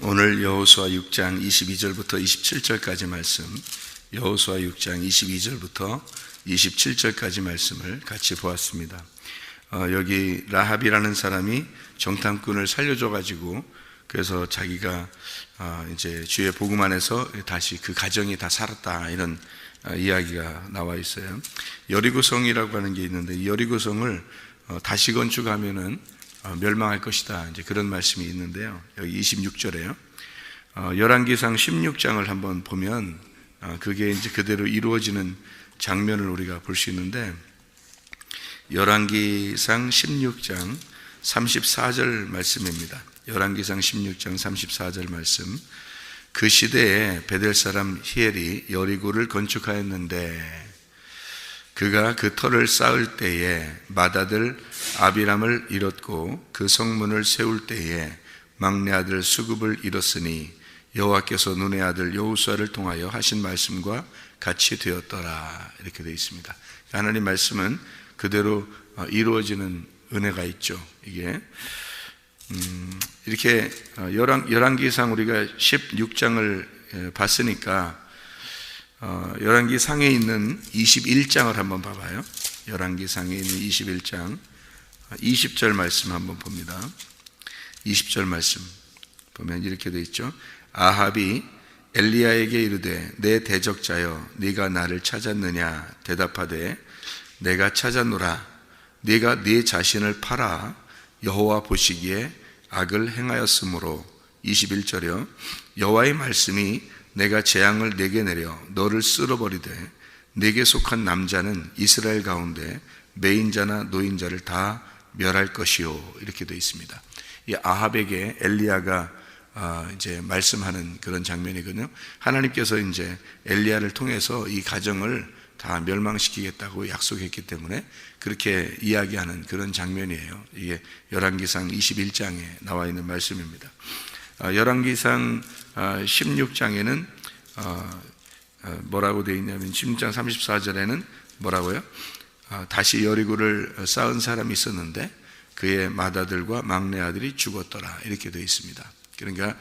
오늘 여호수아 6장 22절부터 27절까지 말씀, 여호수아 6장 22절부터 27절까지 말씀을 같이 보았습니다. 여기 라합이라는 사람이 정탐꾼을 살려줘가지고 그래서 자기가 이제 주의 복음 안에서 다시 그 가정이 다 살았다, 이런 이야기가 나와 있어요. 여리고성이라고 하는 게 있는데, 이 여리고성을 다시 건축하면은 멸망할 것이다, 이제 그런 말씀이 있는데요. 여기 26절에요. 열왕기상 16장을 한번 보면 그게 이제 그대로 이루어지는 장면을 우리가 볼 수 있는데, 열왕기상 16장 34절 말씀입니다. 열왕기상 16장 34절 말씀. 그 시대에 베델 사람 히엘이 여리고를 건축하였는데, 그가 그 터를 쌓을 때에 맏아들 아비람을 잃었고 그 성문을 세울 때에 막내 아들 수굽을 잃었으니 여호와께서 눈의 아들 여호수아를 통하여 하신 말씀과 같이 되었더라, 이렇게 되어 있습니다. 하나님 말씀은 그대로 이루어지는 은혜가 있죠. 이게 이렇게 열왕기상 우리가 16장을 봤으니까 열왕기 상에 있는 21장을 한번 봐봐요. 열왕기 상에 있는 21장 20절 말씀 한번 봅니다. 20절 말씀 보면 이렇게 되어 있죠. 아합이 엘리야에게 이르되 내 대적자여 네가 나를 찾았느냐 대답하되 내가 찾았노라. 네가 네 자신을 팔아 여호와 보시기에 악을 행하였으므로. 21절이요. 여호와의 말씀이 내가 재앙을 내게 내려 너를 쓸어버리되 내게 속한 남자는 이스라엘 가운데 매인자나 노인자를 다 멸할 것이요, 이렇게 되어 있습니다. 이 아합에게 엘리야가 이제 말씀하는 그런 장면이거든요. 하나님께서 이제 엘리야를 통해서 이 가정을 다 멸망시키겠다고 약속했기 때문에 그렇게 이야기하는 그런 장면이에요. 이게 열왕기상 21장에 나와 있는 말씀입니다. 열왕기상 16장에는 뭐라고 되어 있냐면 16장 34절에는 뭐라고요? 다시 여리고를 쌓은 사람이 있었는데 그의 맏아들과 막내 아들이 죽었더라, 이렇게 되어 있습니다. 그러니까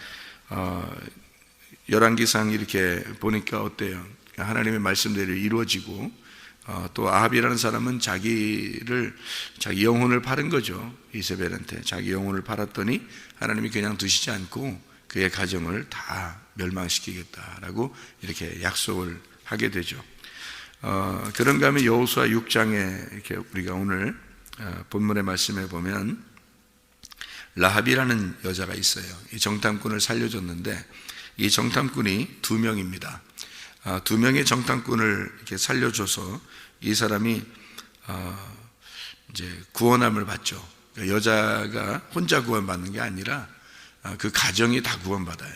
열왕기상 이렇게 보니까 어때요? 하나님의 말씀대로 이루어지고 또 아합이라는 사람은 자기 영혼을 팔은 거죠. 이세벨한테 자기 영혼을 팔았더니 하나님이 그냥 두시지 않고 그의 가정을 다 멸망시키겠다라고 이렇게 약속을 하게 되죠. 그런가 하면 여호수아 6장에 이렇게 우리가 오늘 본문의 말씀에 보면 라합이라는 여자가 있어요. 이 정탐꾼을 살려줬는데 이 정탐꾼이 2명입니다. 2명의 정탐꾼을 이렇게 살려줘서 이 사람이 이제 구원함을 받죠. 여자가 혼자 구원받는 게 아니라 그 가정이 다 구원받아요.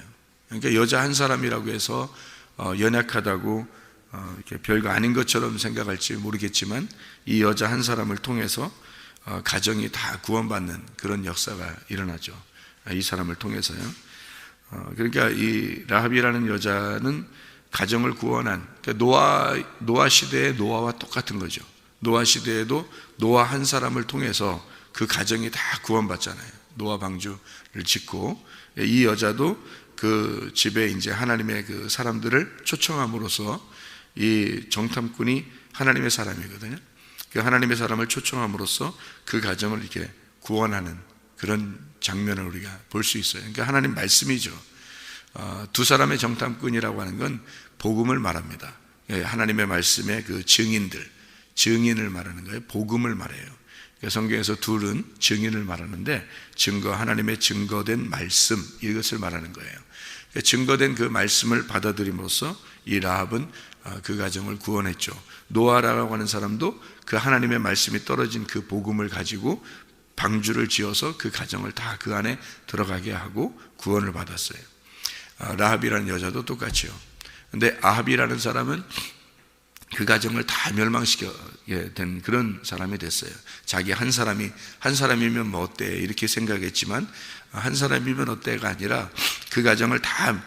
그러니까 여자 한 사람이라고 해서 연약하다고 이렇게 별거 아닌 것처럼 생각할지 모르겠지만 이 여자 한 사람을 통해서 가정이 다 구원받는 그런 역사가 일어나죠. 이 사람을 통해서요. 그러니까 이 라합이라는 여자는 가정을 구원한, 그러니까 노아 시대의 노아와 똑같은 거죠. 노아 시대에도 노아 한 사람을 통해서 그 가정이 다 구원받잖아요. 노아 방주를 짓고, 이 여자도 그 집에 이제 하나님의 그 사람들을 초청함으로써 이 정탐꾼이 하나님의 사람이거든요. 그 하나님의 사람을 초청함으로써 그 가정을 이렇게 구원하는 그런 장면을 우리가 볼 수 있어요. 그러니까 하나님 말씀이죠. 2사람의 정탐꾼이라고 하는 건 복음을 말합니다. 하나님의 말씀의 그 증인을 말하는 거예요. 복음을 말해요. 성경에서 둘은 증인을 말하는데 하나님의 증거된 말씀, 이것을 말하는 거예요. 증거된 그 말씀을 받아들임으로써 이 라합은 그 가정을 구원했죠. 노아라고 하는 사람도 그 하나님의 말씀이 떨어진 그 복음을 가지고 방주를 지어서 그 가정을 다 그 안에 들어가게 하고 구원을 받았어요. 라합이라는 여자도 똑같이요. 근데 아합이라는 사람은 그 가정을 다 멸망시키게 된 그런 사람이 됐어요. 자기 한 사람이면 뭐 어때, 이렇게 생각했지만 한 사람이면 어때가 아니라 그 가정을 다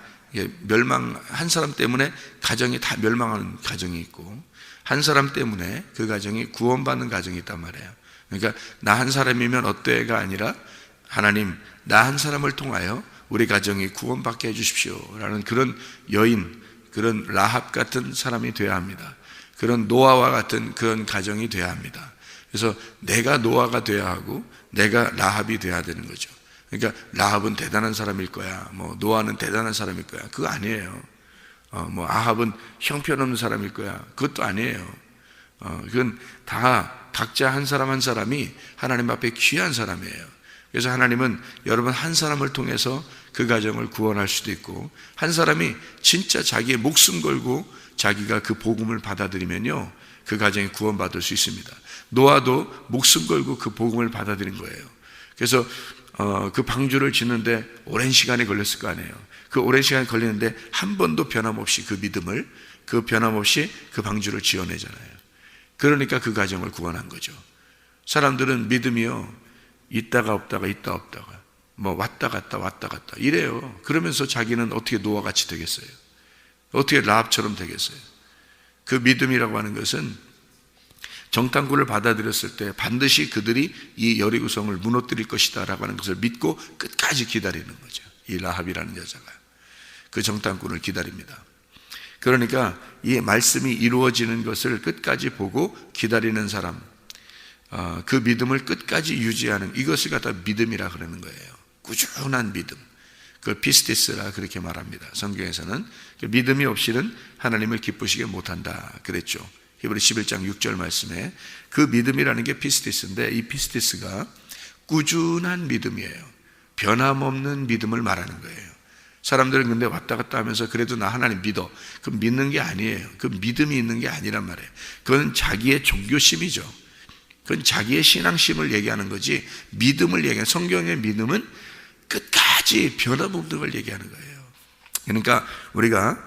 한 사람 때문에 가정이 다 멸망하는 가정이 있고, 한 사람 때문에 그 가정이 구원받는 가정이 있단 말이에요. 그러니까 나 한 사람이면 어때가 아니라 하나님, 나 한 사람을 통하여 우리 가정이 구원받게 해주십시오 라는 그런 여인, 그런 라합 같은 사람이 되어야 합니다. 그런 노아와 같은 그런 가정이 되어야 합니다. 그래서 내가 노아가 되어야 하고 내가 라합이 되어야 되는 거죠. 그러니까 라합은 대단한 사람일 거야, 뭐 노아는 대단한 사람일 거야, 그거 아니에요. 뭐 아합은 형편없는 사람일 거야, 그것도 아니에요. 그건 다 각자 한 사람 한 사람이 하나님 앞에 귀한 사람이에요. 그래서 하나님은 여러분 한 사람을 통해서 그 가정을 구원할 수도 있고, 한 사람이 진짜 자기의 목숨 걸고 자기가 그 복음을 받아들이면요, 그 가정이 구원받을 수 있습니다. 노아도 목숨 걸고 그 복음을 받아들인 거예요. 그래서 그 방주를 짓는데 오랜 시간이 걸렸을 거 아니에요. 그 오랜 시간이 걸리는데 한 번도 변함없이 그 믿음을, 그 변함없이 그 방주를 지어내잖아요. 그러니까 그 가정을 구원한 거죠. 사람들은 믿음이요, 있다가 없다가 있다 없다가 뭐 왔다 갔다 왔다 갔다 이래요. 그러면서 자기는 어떻게 노아같이 되겠어요? 어떻게 라합처럼 되겠어요? 그 믿음이라고 하는 것은 정탐꾼을 받아들였을 때 반드시 그들이 이 여리고성을 무너뜨릴 것이다 라고 하는 것을 믿고 끝까지 기다리는 거죠. 이 라합이라는 여자가 그 정탐꾼을 기다립니다. 그러니까 이 말씀이 이루어지는 것을 끝까지 보고 기다리는 사람, 그 믿음을 끝까지 유지하는, 이것을 갖다 믿음이라 그러는 거예요. 꾸준한 믿음, 그걸 피스티스라 그렇게 말합니다. 성경에서는 믿음이 없이는 하나님을 기쁘시게 못한다 그랬죠. 히브리서 11장 6절 말씀에 그 믿음이라는 게 피스티스인데, 이 피스티스가 꾸준한 믿음이에요. 변함없는 믿음을 말하는 거예요. 사람들은 근데 왔다 갔다 하면서 그래도 나 하나님 믿어, 그 믿는 게 아니에요. 그 믿음이 있는 게 아니란 말이에요. 그건 자기의 종교심이죠. 그건 자기의 신앙심을 얘기하는 거지, 믿음을 얘기하는, 성경의 믿음은 끝까지 변함없는 걸 얘기하는 거예요. 그러니까 우리가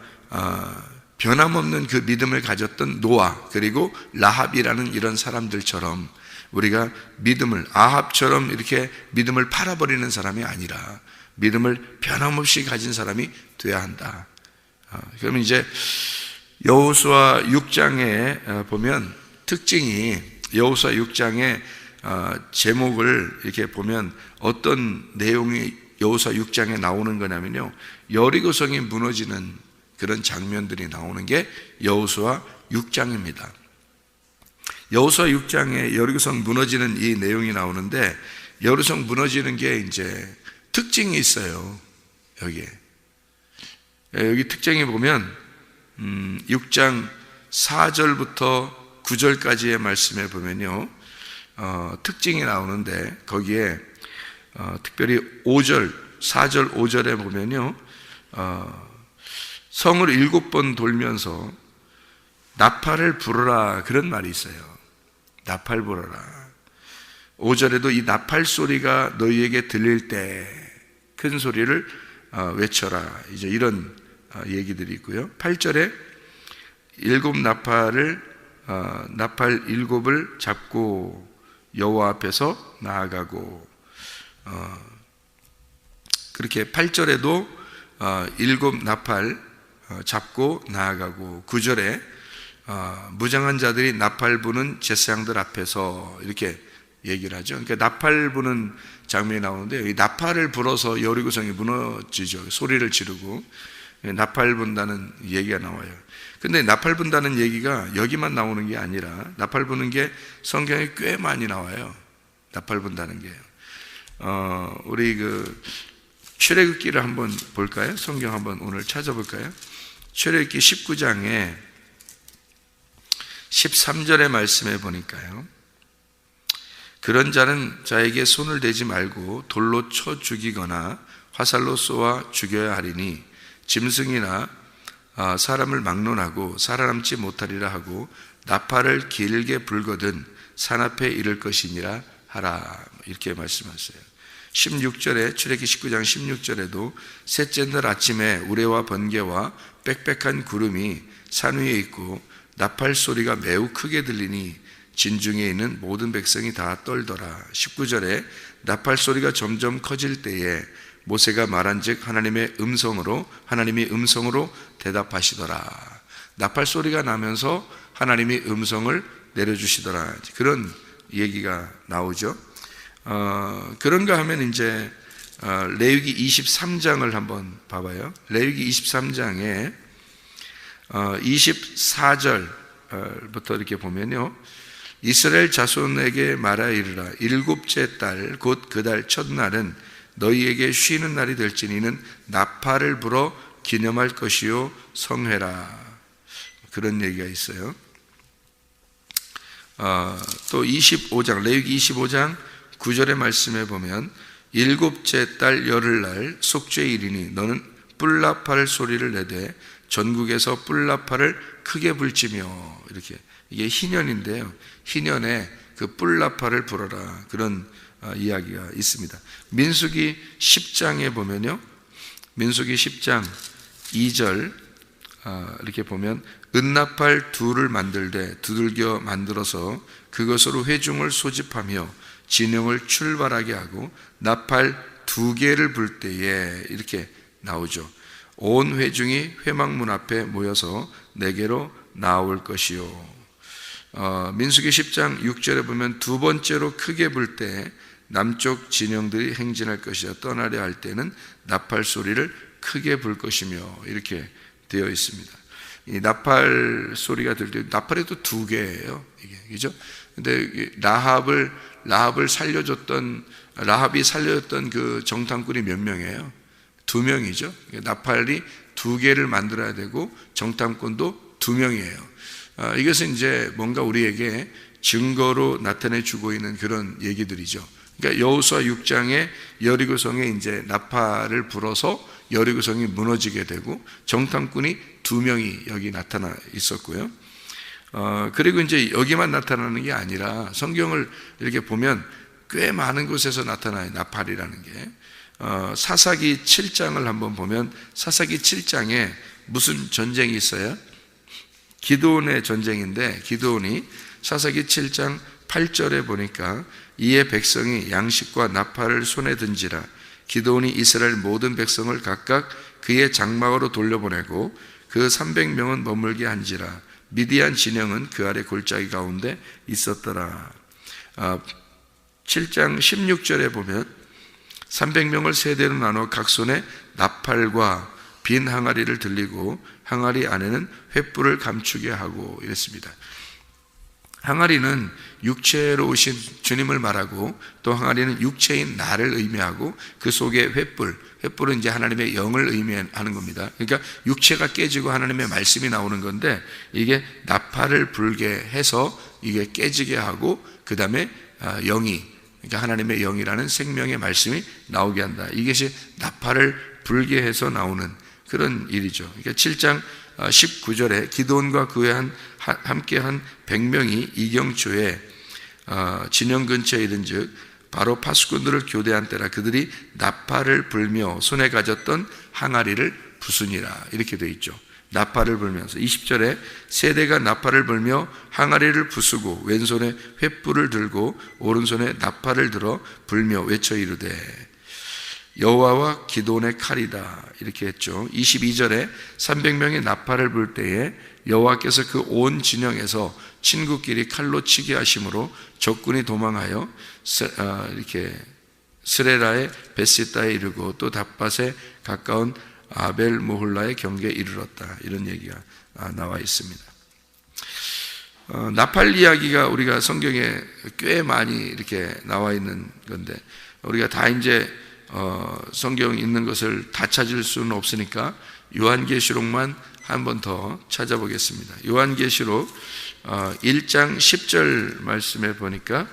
변함없는 그 믿음을 가졌던 노아 그리고 라합이라는 이런 사람들처럼 우리가 믿음을, 아합처럼 이렇게 믿음을 팔아버리는 사람이 아니라 믿음을 변함없이 가진 사람이 돼야 한다. 그러면 이제 여호수아 6장에 보면 특징이, 여호수아 6장의 제목을 이렇게 보면 어떤 내용이 여호수아 6장에 나오는 거냐면요, 여리고성이 무너지는 그런 장면들이 나오는 게 여호수아 6장입니다. 여호수아 6장에 여리고성 무너지는 이 내용이 나오는데, 여리고성 무너지는 게 이제 특징이 있어요. 여기 특징이 보면 6장 4절부터 9절까지의 말씀에 보면요, 특징이 나오는데 거기에 특별히 5절, 4절, 5절에 보면요, 성을 7번 돌면서 나팔을 불어라 그런 말이 있어요. 나팔 불어라. 5절에도 이 나팔 소리가 너희에게 들릴 때 큰 소리를 외쳐라, 이제 이런 얘기들이 있고요. 8절에 7 나팔을 나팔 7을 잡고 여호와 앞에서 나아가고, 그렇게 8절에도 7 나팔 잡고 나아가고, 9절에 무장한 자들이 나팔 부는 제사장들 앞에서 이렇게 얘기를 하죠. 그러니까 나팔 부는 장면이 나오는데, 이 나팔을 불어서 여리고성이 무너지죠. 소리를 지르고 나팔 분다는 얘기가 나와요. 근데 나팔 분다는 얘기가 여기만 나오는 게 아니라 나팔 부는 게 성경에 꽤 많이 나와요. 나팔 분다는 게. 우리 그 출애굽기를 한번 볼까요? 성경 한번 오늘 찾아볼까요? 출애굽기 19장에 13절의 말씀에 보니까요, 그런 자는 자에게 손을 대지 말고 돌로 쳐 죽이거나 화살로 쏘아 죽여야 하리니 짐승이나 사람을 막론하고 살아남지 못하리라 하고 나팔을 길게 불거든 산 앞에 이를 것이니라 하라, 이렇게 말씀하세요. 16절에 출애굽기 19장 16절에도 셋째 날 아침에 우레와 번개와 빽빽한 구름이 산 위에 있고 나팔 소리가 매우 크게 들리니 진중에 있는 모든 백성이 다 떨더라. 19절에 나팔 소리가 점점 커질 때에 모세가 말한즉 하나님이 음성으로 대답하시더라. 나팔 소리가 나면서 하나님이 음성을 내려주시더라, 그런 얘기가 나오죠. 그런가 하면 이제 레위기 23장을 한번 봐봐요. 레위기 23장에 24절부터 이렇게 보면요, 이스라엘 자손에게 말하 이르라. 일곱째 달 곧 그 달 첫날은 너희에게 쉬는 날이 될지니 이는 나팔을 불어 기념할 것이요 성회라. 그런 얘기가 있어요. 또 25장 레위기 25장 9절의 말씀에 보면 일곱째 달 열흘날 속죄일이니 너는 뿔나팔 소리를 내되 전국에서 뿔나팔을 크게 불지며, 이렇게, 이게 희년인데요, 희년에 그 뿔나팔을 불어라, 그런 이야기가 있습니다. 민수기 10장에 보면요, 민수기 10장 2절 이렇게 보면 은나팔 둘을 만들되 두들겨 만들어서 그것으로 회중을 소집하며 진영을 출발하게 하고 나팔 2개를 불 때에, 이렇게 나오죠. 온 회중이 회막문 앞에 모여서 내게로 나올 것이요. 민수기 10장 6절에 보면 두 번째로 크게 불 때 남쪽 진영들이 행진할 것이요 떠나려 할 때는 나팔 소리를 크게 불 것이며, 이렇게 되어 있습니다. 이 나팔 소리가 들 때, 나팔에도 2개예요, 이게, 그죠? 근데 라합이 살려줬던 그 정탐꾼이 몇 명이에요? 2명이죠. 나팔이 2개를 만들어야 되고 정탐꾼도 2명이에요. 이것은 이제 뭔가 우리에게 증거로 나타내 주고 있는 그런 얘기들이죠. 그러니까 여호수아 6장에 여리고성에 이제 나팔을 불어서 여리고성이 무너지게 되고 정탐꾼이 2명이 여기 나타나 있었고요. 그리고 이제 여기만 나타나는 게 아니라 성경을 이렇게 보면 꽤 많은 곳에서 나타나요, 나팔이라는 게. 사사기 7장을 한번 보면 사사기 7장에 무슨 전쟁이 있어요? 기드온의 전쟁인데, 기드온이 사사기 7장 8절에 보니까 이에 백성이 양식과 나팔을 손에 든지라 기드온이 이스라엘 모든 백성을 각각 그의 장막으로 돌려보내고 그 300명은 머물게 한지라 미디안 진영은 그 아래 골짜기 가운데 있었더라. 7장 16절에 보면 300명을 세대로 나눠 각 손에 나팔과 빈 항아리를 들리고 항아리 안에는 횃불을 감추게 하고 이랬습니다. 항아리는 육체로 오신 주님을 말하고 또 항아리는 육체인 나를 의미하고 그 속에 횃불은 이제 하나님의 영을 의미하는 겁니다. 그러니까 육체가 깨지고 하나님의 말씀이 나오는 건데, 이게 나팔을 불게 해서 이게 깨지게 하고 그 다음에 영이, 그러니까 하나님의 영이라는 생명의 말씀이 나오게 한다. 이것이 나팔을 불게 해서 나오는 그런 일이죠. 그러니까 7장 19절에 기드온과 그에 함께한 100명이 이경초에 진영 근처에 이른즉 바로 파수꾼들을 교대한 때라 그들이 나팔을 불며 손에 가졌던 항아리를 부수니라, 이렇게 되어 있죠. 나팔을 불면서 20절에 세대가 나팔을 불며 항아리를 부수고 왼손에 횃불을 들고 오른손에 나팔을 들어 불며 외쳐 이르되 여호와와 기드온의 칼이다, 이렇게 했죠. 22절에 300명의 나팔을 불 때에 여호와께서 그 온 진영에서 친구끼리 칼로 치게 하심으로 적군이 도망하여 이렇게 스레라의 베시다에 이르고 또 답밭에 가까운 아벨 모홀라의 경계에 이르렀다, 이런 얘기가 나와 있습니다. 나팔 이야기가 우리가 성경에 꽤 많이 이렇게 나와 있는 건데, 우리가 다 이제 성경 있는 것을 다 찾을 수는 없으니까 요한계시록만 한 번 더 찾아보겠습니다. 요한계시록 1장 10절 말씀에 보니까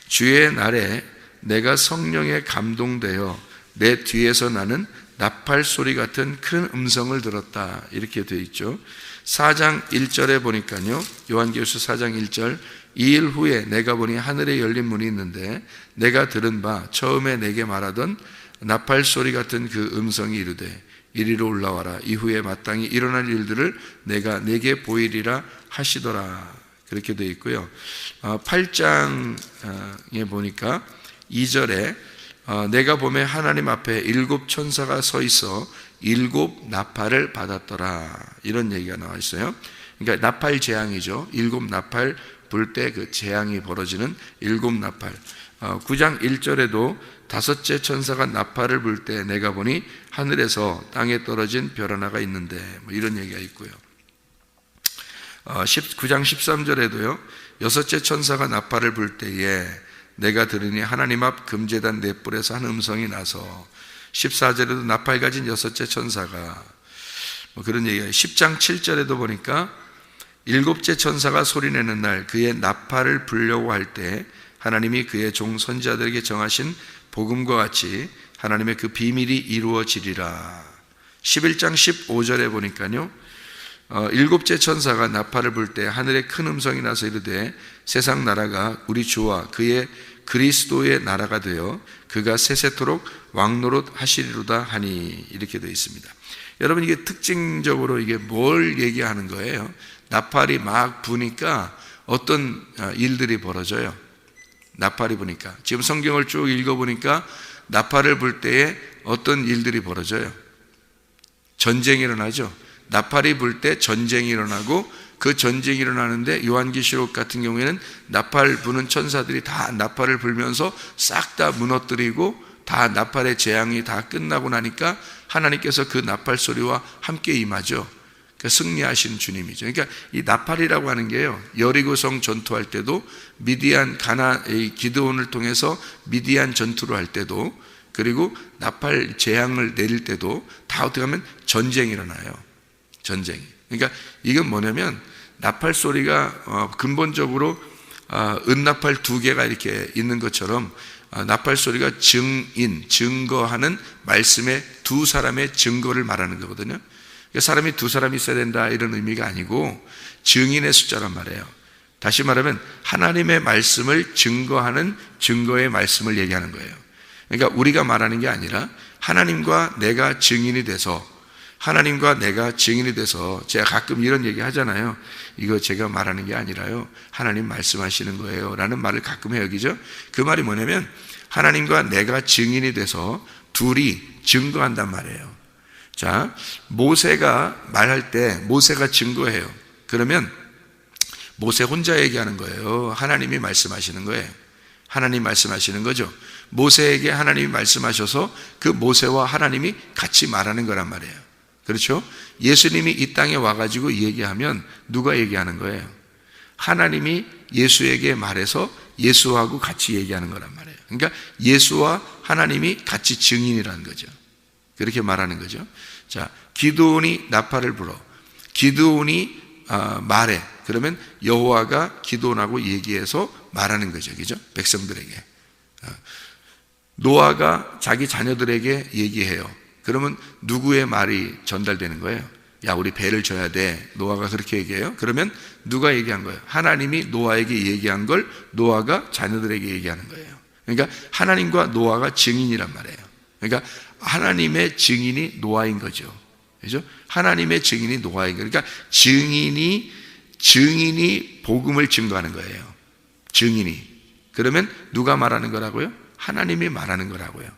주의 날에 내가 성령에 감동되어 내 뒤에서 나는 나팔 소리 같은 큰 음성을 들었다, 이렇게 되어 있죠. 4장 1절에 보니까요, 요한계시록 4장 1절 2일 후에 내가 보니 하늘에 열린 문이 있는데 내가 들은 바 처음에 내게 말하던 나팔 소리 같은 그 음성이 이르되 이리로 올라와라. 이후에 마땅히 일어날 일들을 내가 내게 보이리라 하시더라, 그렇게 되어 있고요. 8장에 보니까 2절에 내가 보매 하나님 앞에 7 천사가 서 있어 7 나팔을 받았더라, 이런 얘기가 나와 있어요. 그러니까 나팔 재앙이죠. 7 나팔 불 때 그 재앙이 벌어지는 7 나팔. 9장 1절에도 다섯째 천사가 나팔을 불 때 내가 보니 하늘에서 땅에 떨어진 별 하나가 있는데, 뭐 이런 얘기가 있고요. 9장 13절에도요, 여섯째 천사가 나팔을 불 때에 내가 들으니 하나님 앞 금제단 넷불에서 한 음성이 나서, 14절에도 나팔 가진 여섯째 천사가, 뭐 그런 얘기가, 10장 7절에도 보니까 일곱째 천사가 소리내는 날 그의 나팔을 불려고 할 때 하나님이 그의 종 선지자들에게 정하신 복음과 같이 하나님의 그 비밀이 이루어지리라. 11장 15절에 보니까요, 일곱째 천사가 나팔을 불 때 하늘에 큰 음성이 나서 이르되 세상 나라가 우리 주와 그의 그리스도의 나라가 되어 그가 세세토록 왕노릇 하시리로다 하니, 이렇게 되어 있습니다. 여러분, 이게 특징적으로 이게 뭘 얘기하는 거예요? 나팔이 막 부니까 어떤 일들이 벌어져요. 나팔이 부니까, 지금 성경을 쭉 읽어보니까 나팔을 불 때에 어떤 일들이 벌어져요? 전쟁이 일어나죠. 나팔이 불 때 전쟁이 일어나고, 그 전쟁이 일어나는데 요한계시록 같은 경우에는 나팔 부는 천사들이 다 나팔을 불면서 싹 다 무너뜨리고, 다 나팔의 재앙이 다 끝나고 나니까 하나님께서 그 나팔 소리와 함께 임하죠. 그러니까 승리하신 주님이죠. 그러니까 이 나팔이라고 하는 게요, 여리고성 전투할 때도, 미디안 기드온을 통해서 미디안 전투를 할 때도, 그리고 나팔 재앙을 내릴 때도 다 어떻게 하면 전쟁이 일어나요. 전쟁이. 그러니까 이건 뭐냐면, 나팔 소리가 근본적으로 은나팔 두 개가 이렇게 있는 것처럼 나팔 소리가 증거하는 말씀의 두 사람의 증거를 말하는 거거든요. 사람이 두 사람이 있어야 된다 이런 의미가 아니고 증인의 숫자란 말이에요. 다시 말하면 하나님의 말씀을 증거하는 증거의 말씀을 얘기하는 거예요. 그러니까 우리가 말하는 게 아니라 하나님과 내가 증인이 돼서, 하나님과 내가 증인이 돼서, 제가 가끔 이런 얘기 하잖아요. 이거 제가 말하는 게 아니라요, 하나님 말씀하시는 거예요 라는 말을 가끔 해요. 그죠? 그 말이 뭐냐면 하나님과 내가 증인이 돼서 둘이 증거한단 말이에요. 자, 모세가 말할 때 모세가 증거해요. 그러면 모세 혼자 얘기하는 거예요? 하나님이 말씀하시는 거예요? 하나님 말씀하시는 거죠. 모세에게 하나님이 말씀하셔서 그 모세와 하나님이 같이 말하는 거란 말이에요. 그렇죠? 예수님이 이 땅에 와가지고 얘기하면 누가 얘기하는 거예요? 하나님이 예수에게 말해서 예수하고 같이 얘기하는 거란 말이에요. 그러니까 예수와 하나님이 같이 증인이라는 거죠. 그렇게 말하는 거죠. 자, 기드온이 나팔을 불어, 기드온이 말해. 그러면 여호와가 기드온하고 얘기해서 말하는 거죠. 그죠? 백성들에게. 노아가 자기 자녀들에게 얘기해요. 그러면 누구의 말이 전달되는 거예요? 야, 우리 배를 져야 돼. 노아가 그렇게 얘기해요. 그러면 누가 얘기한 거예요? 하나님이 노아에게 얘기한 걸 노아가 자녀들에게 얘기하는 거예요. 그러니까 하나님과 노아가 증인이란 말이에요. 그러니까 하나님의 증인이 노아인 거죠. 그죠? 하나님의 증인이 노아인 거예요. 그러니까 증인이 복음을 증거하는 거예요. 증인이. 그러면 누가 말하는 거라고요? 하나님이 말하는 거라고요.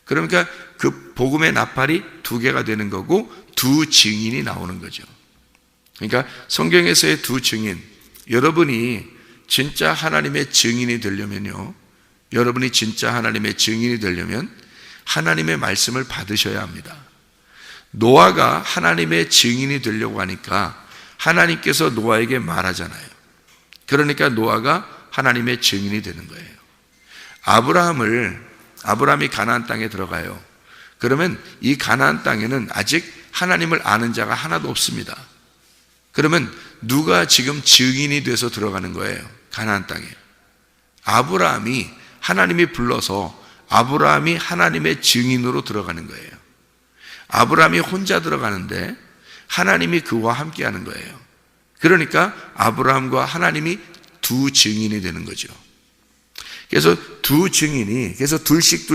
그러니까 그 복음의 나팔이 두 개가 되는 거고 두 증인이 나오는 거죠. 그러니까 성경에서의 두 증인, 여러분이 진짜 하나님의 증인이 되려면요, 여러분이 진짜 하나님의 증인이 되려면 하나님의 말씀을 받으셔야 합니다. 노아가 하나님의 증인이 되려고 하니까 하나님께서 노아에게 말하잖아요. 그러니까 노아가 하나님의 증인이 되는 거예요. 아브라함이 가나안 땅에 들어가요. 그러면 이 가나안 땅에는 아직 하나님을 아는 자가 하나도 없습니다. 그러면 누가 지금 증인이 돼서 들어가는 거예요? 가나안 땅에. 아브라함이, 하나님이 불러서 아브라함이 하나님의 증인으로 들어가는 거예요. 아브라함이 혼자 들어가는데 하나님이 그와 함께 하는 거예요. 그러니까 아브라함과 하나님이 두 증인이 되는 거죠. 그래서 두 증인이, 그래서 둘씩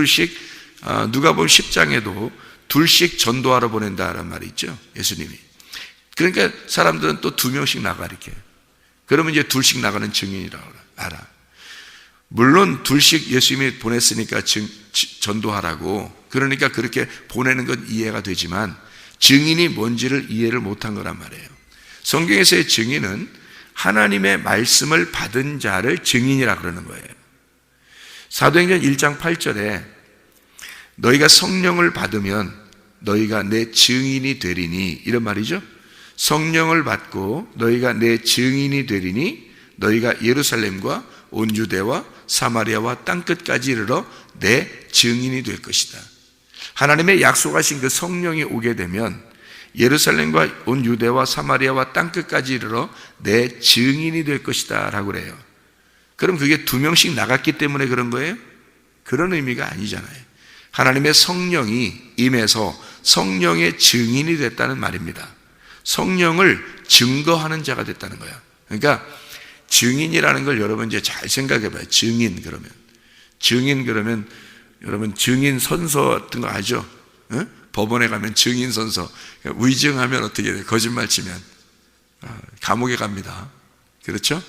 누가복음 10장에도 둘씩 전도하러 보낸다라는 말이 있죠. 예수님이. 그러니까 사람들은 또 두 명씩 나가 이렇게. 그러면 이제 둘씩 나가는 증인이라고 알아. 물론 둘씩 예수님이 보냈으니까 전도하라고, 그러니까 그렇게 보내는 건 이해가 되지만 증인이 뭔지를 이해를 못한 거란 말이에요. 성경에서의 증인은 하나님의 말씀을 받은 자를 증인이라 그러는 거예요. 사도행전 1장 8절에 너희가 성령을 받으면 너희가 내 증인이 되리니, 이런 말이죠. 성령을 받고 너희가 내 증인이 되리니 너희가 예루살렘과 온 유대와 사마리아와 땅끝까지 이르러 내 증인이 될 것이다. 하나님의 약속하신 그 성령이 오게 되면 예루살렘과 온 유대와 사마리아와 땅끝까지 이르러 내 증인이 될 것이다 라고 그래요. 그럼 그게 2명씩 나갔기 때문에 그런 거예요? 그런 의미가 아니잖아요. 하나님의 성령이 임해서 성령의 증인이 됐다는 말입니다. 성령을 증거하는 자가 됐다는 거야. 그러니까 증인이라는 걸 여러분 이제 잘 생각해 봐요. 증인 그러면 여러분 증인 선서 같은 거 아죠? 응? 법원에 가면 증인 선서, 위증하면 어떻게 돼요? 거짓말 치면 감옥에 갑니다. 그렇죠?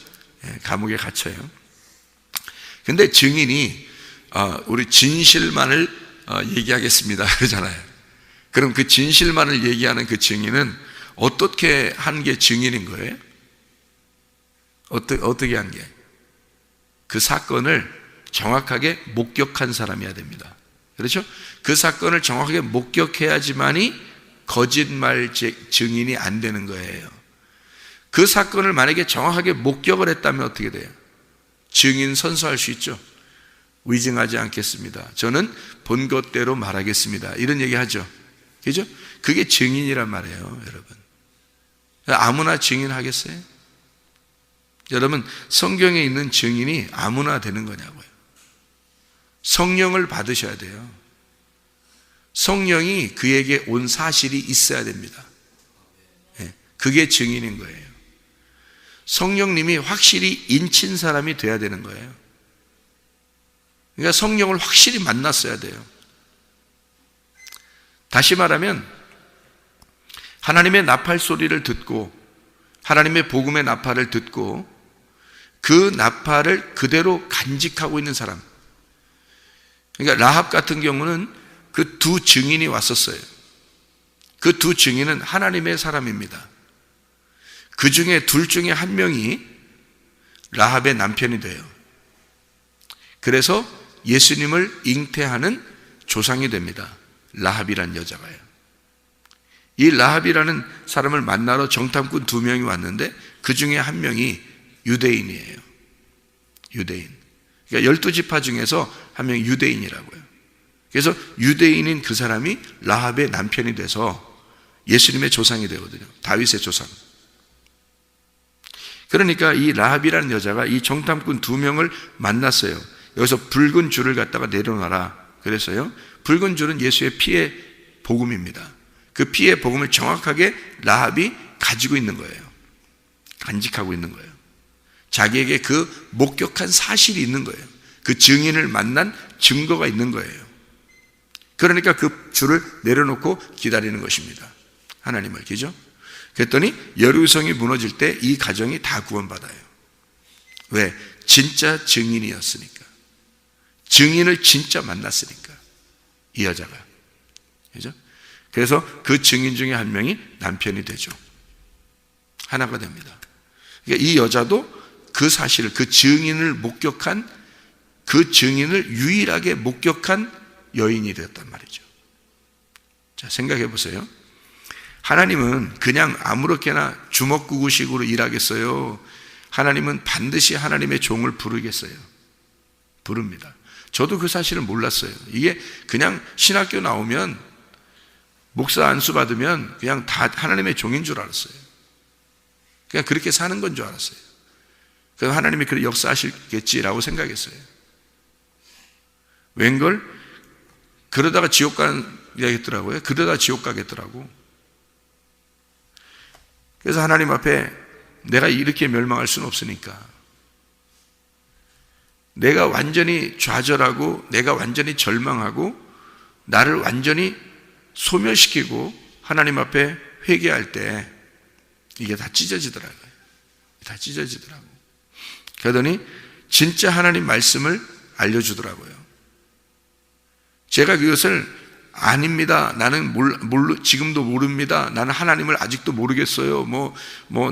감옥에 갇혀요. 근데 증인이 우리 진실만을 얘기하겠습니다 그러잖아요. 그럼 그 진실만을 얘기하는 그 증인은 어떻게 한 게 증인인 거예요? 어떻게 한 게? 그 사건을 정확하게 목격한 사람이어야 됩니다. 그렇죠? 그 사건을 정확하게 목격해야지만이 거짓말 증인이 안 되는 거예요. 그 사건을 만약에 정확하게 목격을 했다면 어떻게 돼요? 증인 선서할 수 있죠. 위증하지 않겠습니다. 저는 본 것대로 말하겠습니다. 이런 얘기 하죠. 그죠? 그게 증인이란 말이에요, 여러분. 아무나 증인하겠어요? 여러분, 성경에 있는 증인이 아무나 되는 거냐고요. 성령을 받으셔야 돼요. 성령이 그에게 온 사실이 있어야 됩니다. 그게 증인인 거예요. 성령님이 확실히 인친 사람이 돼야 되는 거예요. 그러니까 성령을 확실히 만났어야 돼요. 다시 말하면 하나님의 나팔 소리를 듣고 하나님의 복음의 나팔을 듣고 그 나팔을 그대로 간직하고 있는 사람. 그러니까 라합 같은 경우는 그 2 증인이 왔었어요. 그 2 증인은 하나님의 사람입니다. 그 중에 둘 중에 한 명이 라합의 남편이 돼요. 그래서 예수님을 잉태하는 조상이 됩니다. 라합이란 여자가요. 이 라합이라는 사람을 만나러 정탐꾼 2명이 왔는데 그 중에 한 명이 유대인이에요. 유대인. 그러니까 12지파 중에서 한 명이 유대인이라고요. 그래서 유대인인 그 사람이 라합의 남편이 돼서 예수님의 조상이 되거든요. 다윗의 조상. 그러니까 이 라합이라는 여자가 이 정탐꾼 2명을 만났어요. 여기서 붉은 줄을 갖다가 내려놔라 그래서요. 붉은 줄은 예수의 피의 복음입니다. 그 피의 복음을 정확하게 라합이 가지고 있는 거예요. 간직하고 있는 거예요. 자기에게 그 목격한 사실이 있는 거예요. 그 증인을 만난 증거가 있는 거예요. 그러니까 그 줄을 내려놓고 기다리는 것입니다. 하나님을. 그죠? 그랬더니 여리고성이 무너질 때 이 가정이 다 구원받아요. 왜? 진짜 증인이었으니까. 증인을 진짜 만났으니까. 이 여자가. 그죠? 그래서 그 증인 중에 한 명이 남편이 되죠. 하나가 됩니다. 그러니까 이 여자도 그 사실을, 그 증인을 목격한, 그 증인을 유일하게 목격한 여인이 되었단 말이죠. 자, 생각해 보세요. 하나님은 그냥 아무렇게나 주먹구구식으로 일하겠어요? 하나님은 반드시 하나님의 종을 부르겠어요? 부릅니다. 저도 그 사실을 몰랐어요. 이게 그냥 신학교 나오면 목사 안수 받으면 그냥 다 하나님의 종인 줄 알았어요. 그냥 그렇게 사는 건 줄 알았어요. 그래서 하나님이 그렇게 역사하시겠지라고 생각했어요. 웬걸? 그러다가 지옥 가는 이야기했더라고요. 그러다 지옥 가겠더라고. 그래서 하나님 앞에 내가 이렇게 멸망할 수는 없으니까 내가 완전히 좌절하고 내가 완전히 절망하고 나를 완전히 소멸시키고 하나님 앞에 회개할 때 이게 다 찢어지더라고요. 다 찢어지더라고요. 그러더니 진짜 하나님 말씀을 알려주더라고요. 제가 그것을 아닙니다. 나는 지금도 모릅니다. 나는 하나님을 아직도 모르겠어요.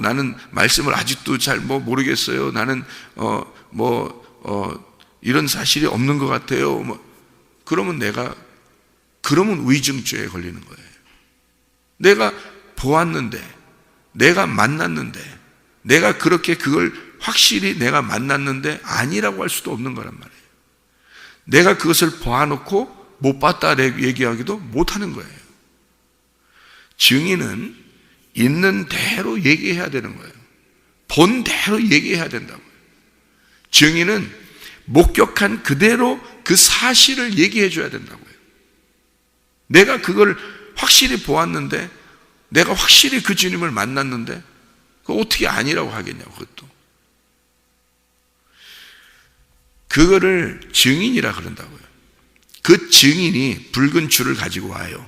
나는 말씀을 아직도 잘 모르겠어요. 나는 이런 사실이 없는 것 같아요. 그러면 그러면 위증죄에 걸리는 거예요. 내가 보았는데, 내가 만났는데, 내가 그렇게 그걸 확실히 내가 만났는데 아니라고 할 수도 없는 거란 말이에요. 내가 그것을 봐놓고 못 봤다 얘기하기도 못하는 거예요. 증인은 있는 대로 얘기해야 되는 거예요. 본 대로 얘기해야 된다고요. 증인은 목격한 그대로 그 사실을 얘기해 줘야 된다고요. 내가 그걸 확실히 보았는데, 내가 확실히 그 주님을 만났는데 그거 어떻게 아니라고 하겠냐고. 그것도 그거를 증인이라 그런다고요. 그 증인이 붉은 줄을 가지고 와요.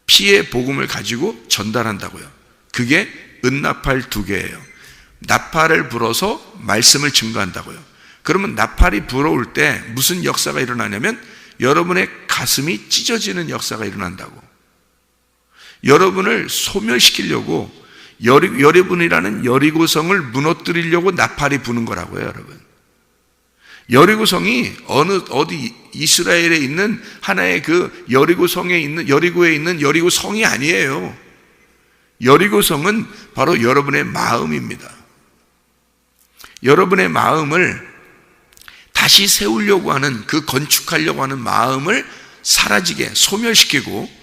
피의 복음을 가지고 전달한다고요. 그게 은나팔 2개예요. 나팔을 불어서 말씀을 증거한다고요. 그러면 나팔이 불어올 때 무슨 역사가 일어나냐면 여러분의 가슴이 찢어지는 역사가 일어난다고. 여러분을 소멸시키려고, 여러분이라는 여리고성을 무너뜨리려고 나팔이 부는 거라고요, 여러분. 여리고성이 어디 이스라엘에 있는 하나의 그 여리고에 있는 여리고성이 아니에요. 여리고성은 바로 여러분의 마음입니다. 여러분의 마음을 다시 세우려고 하는, 그 건축하려고 하는 마음을 사라지게 소멸시키고,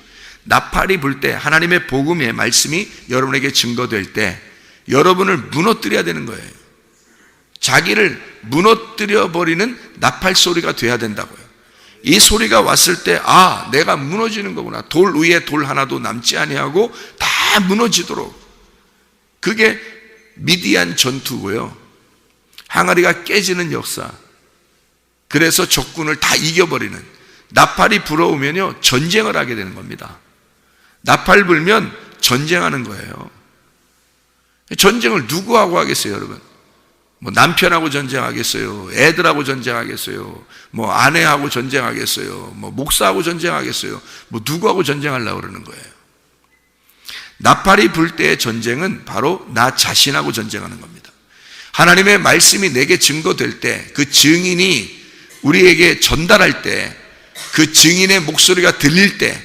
나팔이 불 때 하나님의 복음의 말씀이 여러분에게 증거될 때 여러분을 무너뜨려야 되는 거예요. 자기를 무너뜨려 버리는 나팔 소리가 돼야 된다고요. 이 소리가 왔을 때, 아, 내가 무너지는 거구나. 돌 위에 돌 하나도 남지 아니하고 다 무너지도록. 그게 미디안 전투고요. 항아리가 깨지는 역사. 그래서 적군을 다 이겨버리는. 나팔이 불어오면요, 전쟁을 하게 되는 겁니다. 나팔 불면 전쟁하는 거예요. 전쟁을 누구하고 하겠어요, 여러분? 남편하고 전쟁하겠어요? 애들하고 전쟁하겠어요? 아내하고 전쟁하겠어요? 목사하고 전쟁하겠어요? 누구하고 전쟁하려고 그러는 거예요? 나팔이 불 때의 전쟁은 바로 나 자신하고 전쟁하는 겁니다. 하나님의 말씀이 내게 증거될 때, 그 증인이 우리에게 전달할 때, 그 증인의 목소리가 들릴 때,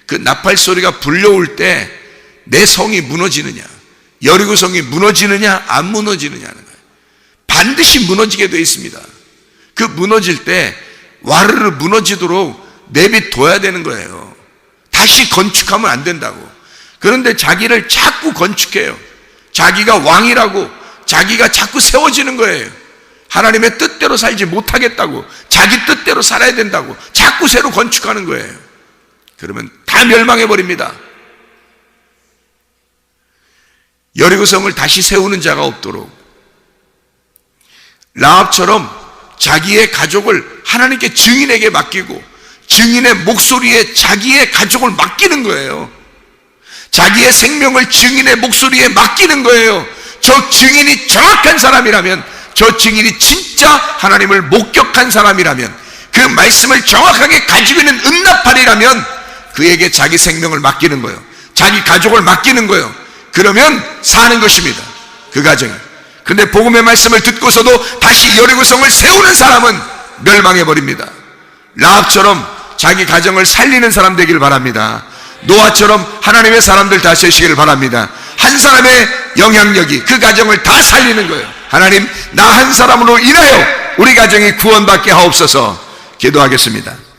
그 나팔 소리가 불려올 때 내 성이 무너지느냐, 여리고성이 무너지느냐 안 무너지느냐는 거예요. 반드시 무너지게 되어 있습니다. 그 무너질 때 와르르 무너지도록 내비둬야 되는 거예요. 다시 건축하면 안 된다고. 그런데 자기를 자꾸 건축해요. 자기가 왕이라고, 자기가 자꾸 세워지는 거예요. 하나님의 뜻대로 살지 못하겠다고, 자기 뜻대로 살아야 된다고 자꾸 새로 건축하는 거예요. 그러면 다 멸망해버립니다. 여리고성을 다시 세우는 자가 없도록 라합처럼 자기의 가족을 하나님께 증인에게 맡기고, 증인의 목소리에 자기의 가족을 맡기는 거예요. 자기의 생명을 증인의 목소리에 맡기는 거예요. 저 증인이 정확한 사람이라면, 저 증인이 진짜 하나님을 목격한 사람이라면, 그 말씀을 정확하게 가지고 있는 은나팔이라면 그에게 자기 생명을 맡기는 거예요. 자기 가족을 맡기는 거예요. 그러면 사는 것입니다, 그 가정이. 근데 복음의 말씀을 듣고서도 다시 여리고성을 세우는 사람은 멸망해버립니다. 라합처럼 자기 가정을 살리는 사람 되기를 바랍니다. 노아처럼 하나님의 사람들 다시 하시기를 바랍니다. 한 사람의 영향력이 그 가정을 다 살리는 거예요. 하나님, 나 한 사람으로 인하여 우리 가정이 구원받게 하옵소서. 기도하겠습니다.